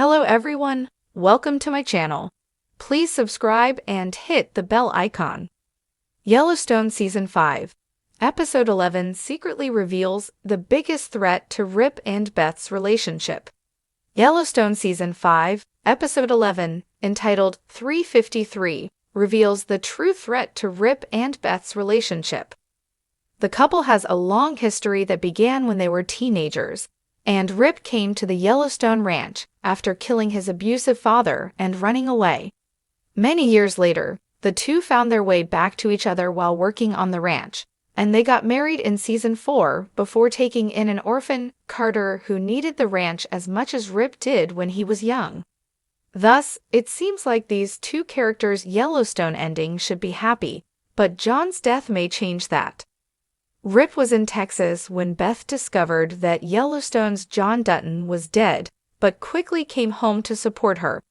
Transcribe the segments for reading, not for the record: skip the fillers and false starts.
Hello everyone, welcome to my channel. Please subscribe and hit the bell icon. Yellowstone Season 5, Episode 11 secretly reveals the biggest threat to Rip and Beth's relationship. Yellowstone Season 5, Episode 11, entitled 353, reveals the true threat to Rip and Beth's relationship. The couple has a long history that began when they were teenagers, and Rip came to the Yellowstone ranch after killing his abusive father and running away. Many years later, the two found their way back to each other while working on the ranch, and they got married in Season 4 before taking in an orphan, Carter, who needed the ranch as much as Rip did when he was young. Thus, it seems like these two characters' Yellowstone ending should be happy, but John's death may change that. Rip was in Texas when Beth discovered that Yellowstone's John Dutton was dead, but quickly came home to support her.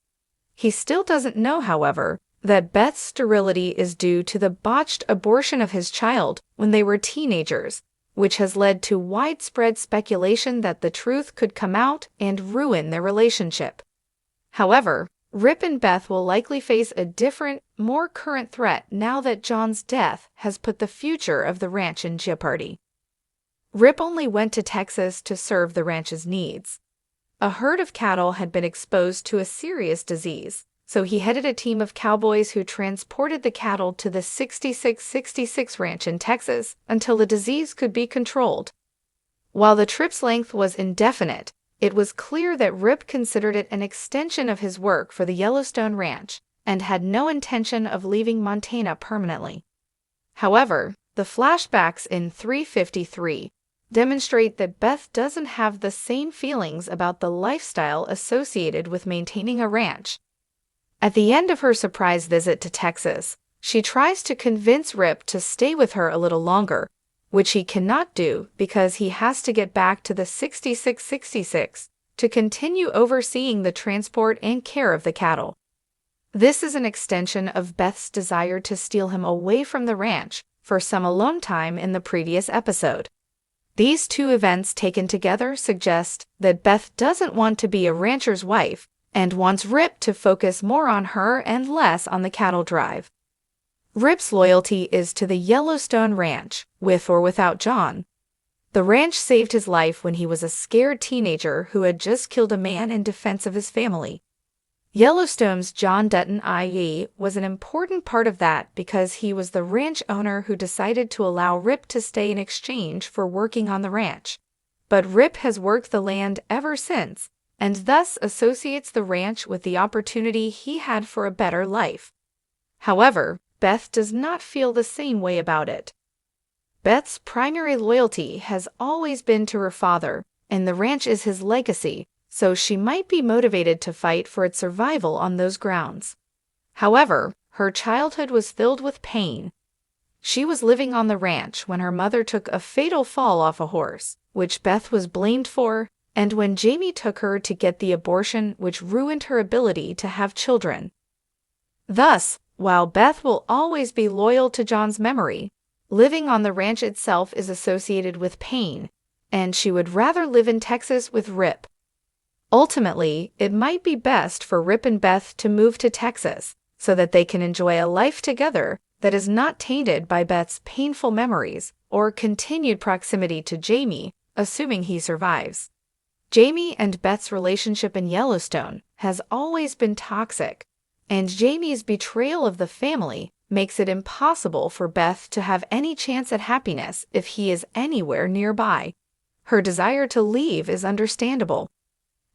He still doesn't know, however, that Beth's sterility is due to the botched abortion of his child when they were teenagers, which has led to widespread speculation that the truth could come out and ruin their relationship. However, Rip and Beth will likely face a different, more current threat now that John's death has put the future of the ranch in jeopardy. Rip only went to Texas to serve the ranch's needs. A herd of cattle had been exposed to a serious disease, so he headed a team of cowboys who transported the cattle to the 6666 ranch in Texas until the disease could be controlled. While the trip's length was indefinite, it was clear that Rip considered it an extension of his work for the Yellowstone Ranch and had no intention of leaving Montana permanently. However, the flashbacks in 353 demonstrate that Beth doesn't have the same feelings about the lifestyle associated with maintaining a ranch. At the end of her surprise visit to Texas, she tries to convince Rip to stay with her a little longer, which he cannot do because he has to get back to the 6666 to continue overseeing the transport and care of the cattle. This is an extension of Beth's desire to steal him away from the ranch for some alone time in the previous episode. These two events taken together suggest that Beth doesn't want to be a rancher's wife and wants Rip to focus more on her and less on the cattle drive. Rip's loyalty is to the Yellowstone Ranch, with or without John. The ranch saved his life when he was a scared teenager who had just killed a man in defense of his family. Yellowstone's John Dutton IE was an important part of that because he was the ranch owner who decided to allow Rip to stay in exchange for working on the ranch. But Rip has worked the land ever since, and thus associates the ranch with the opportunity he had for a better life. However, Beth does not feel the same way about it. Beth's primary loyalty has always been to her father, and the ranch is his legacy, so she might be motivated to fight for its survival on those grounds. However, her childhood was filled with pain. She was living on the ranch when her mother took a fatal fall off a horse, which Beth was blamed for, and when Jamie took her to get the abortion which ruined her ability to have children. Thus, while Beth will always be loyal to John's memory, living on the ranch itself is associated with pain, and she would rather live in Texas with Rip. Ultimately, it might be best for Rip and Beth to move to Texas so that they can enjoy a life together that is not tainted by Beth's painful memories or continued proximity to Jamie, assuming he survives. Jamie and Beth's relationship in Yellowstone has always been toxic, and Jamie's betrayal of the family makes it impossible for Beth to have any chance at happiness if he is anywhere nearby. Her desire to leave is understandable.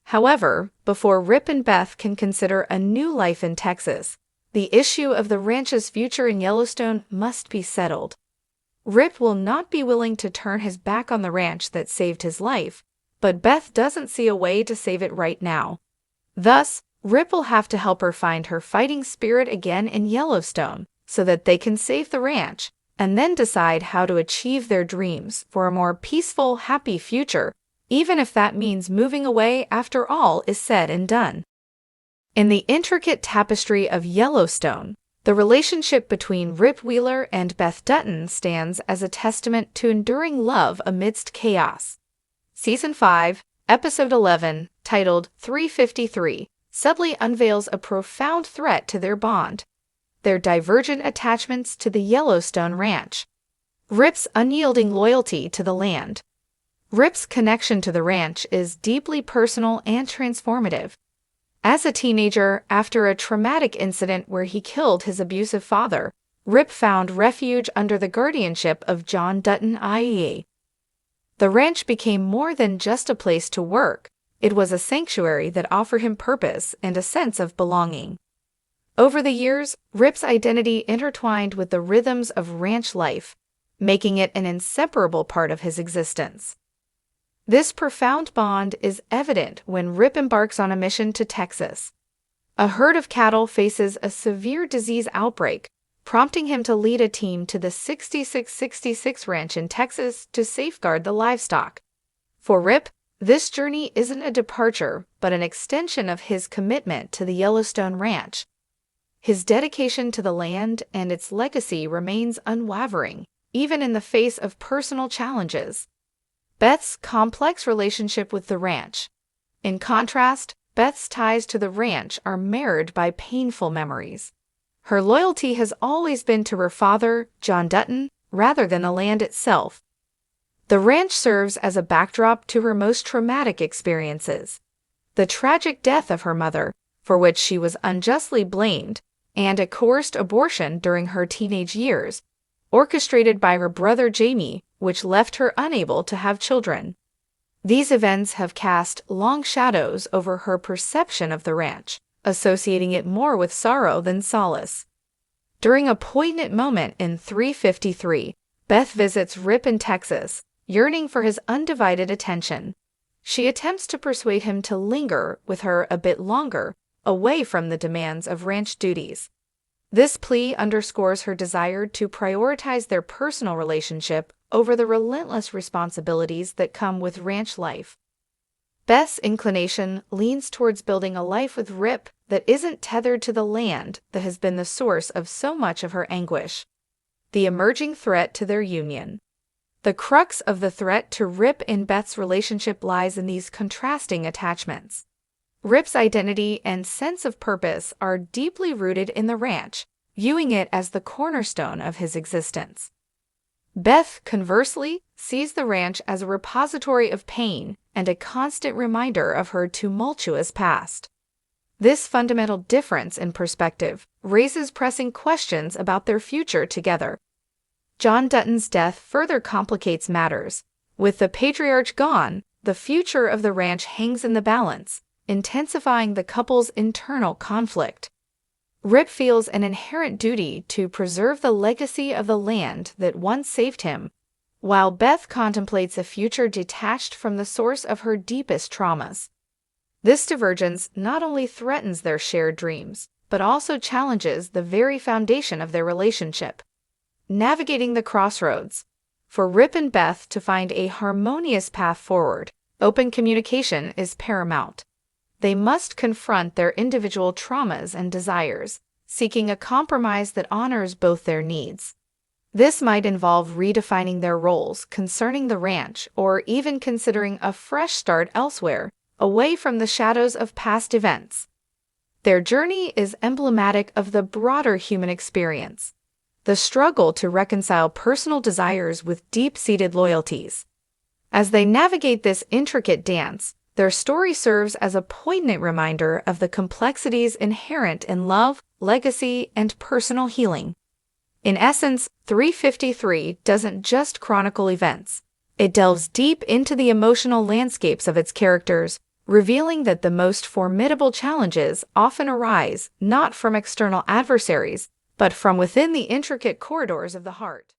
However, before Rip and Beth can consider a new life in Texas, the issue of the ranch's future in Yellowstone must be settled. Rip will not be willing to turn his back on the ranch that saved his life, but Beth doesn't see a way to save it right now. Thus, Rip will have to help her find her fighting spirit again in Yellowstone so that they can save the ranch and then decide how to achieve their dreams for a more peaceful, happy future, even if that means moving away after all is said and done. In the intricate tapestry of Yellowstone, the relationship between Rip Wheeler and Beth Dutton stands as a testament to enduring love amidst chaos. Season 5, Episode 11, titled 353, subtly unveils a profound threat to their bond: their divergent attachments to the Yellowstone ranch. Rip's unyielding loyalty to the land. Rip's connection to the ranch is deeply personal and transformative. As a teenager, after a traumatic incident where he killed his abusive father, Rip found refuge under the guardianship of John Dutton, i.e. The ranch became more than just a place to work. It was a sanctuary that offered him purpose and a sense of belonging. Over the years, Rip's identity intertwined with the rhythms of ranch life, making it an inseparable part of his existence. This profound bond is evident when Rip embarks on a mission to Texas. A herd of cattle faces a severe disease outbreak, prompting him to lead a team to the 6666 ranch in Texas to safeguard the livestock. For Rip, this journey isn't a departure, but an extension of his commitment to the Yellowstone ranch. His dedication to the land and its legacy remains unwavering, even in the face of personal challenges. Beth's complex relationship with the ranch. In contrast, Beth's ties to the ranch are marred by painful memories. Her loyalty has always been to her father, John Dutton, rather than the land itself. The ranch serves as a backdrop to her most traumatic experiences: the tragic death of her mother, for which she was unjustly blamed, and a coerced abortion during her teenage years, orchestrated by her brother Jamie, which left her unable to have children. These events have cast long shadows over her perception of the ranch, associating it more with sorrow than solace. During a poignant moment in 353, Beth visits Rip in Texas, yearning for his undivided attention. She attempts to persuade him to linger with her a bit longer, away from the demands of ranch duties. This plea underscores her desire to prioritize their personal relationship over the relentless responsibilities that come with ranch life. Beth's inclination leans towards building a life with Rip that isn't tethered to the land that has been the source of so much of her anguish. The emerging threat to their union. The crux of the threat to Rip and Beth's relationship lies in these contrasting attachments. Rip's identity and sense of purpose are deeply rooted in the ranch, viewing it as the cornerstone of his existence. Beth, conversely, sees the ranch as a repository of pain and a constant reminder of her tumultuous past. This fundamental difference in perspective raises pressing questions about their future together. John Dutton's death further complicates matters. With the patriarch gone, the future of the ranch hangs in the balance, intensifying the couple's internal conflict. Rip feels an inherent duty to preserve the legacy of the land that once saved him, while Beth contemplates a future detached from the source of her deepest traumas. This divergence not only threatens their shared dreams, but also challenges the very foundation of their relationship. Navigating the crossroads. For Rip and Beth to find a harmonious path forward, open communication is paramount. They must confront their individual traumas and desires, seeking a compromise that honors both their needs. This might involve redefining their roles concerning the ranch, or even considering a fresh start elsewhere, away from the shadows of past events. Their journey is emblematic of the broader human experience, the struggle to reconcile personal desires with deep-seated loyalties. As they navigate this intricate dance, their story serves as a poignant reminder of the complexities inherent in love, legacy, and personal healing. In essence, 353 doesn't just chronicle events. It delves deep into the emotional landscapes of its characters, revealing that the most formidable challenges often arise not from external adversaries, but from within the intricate corridors of the heart.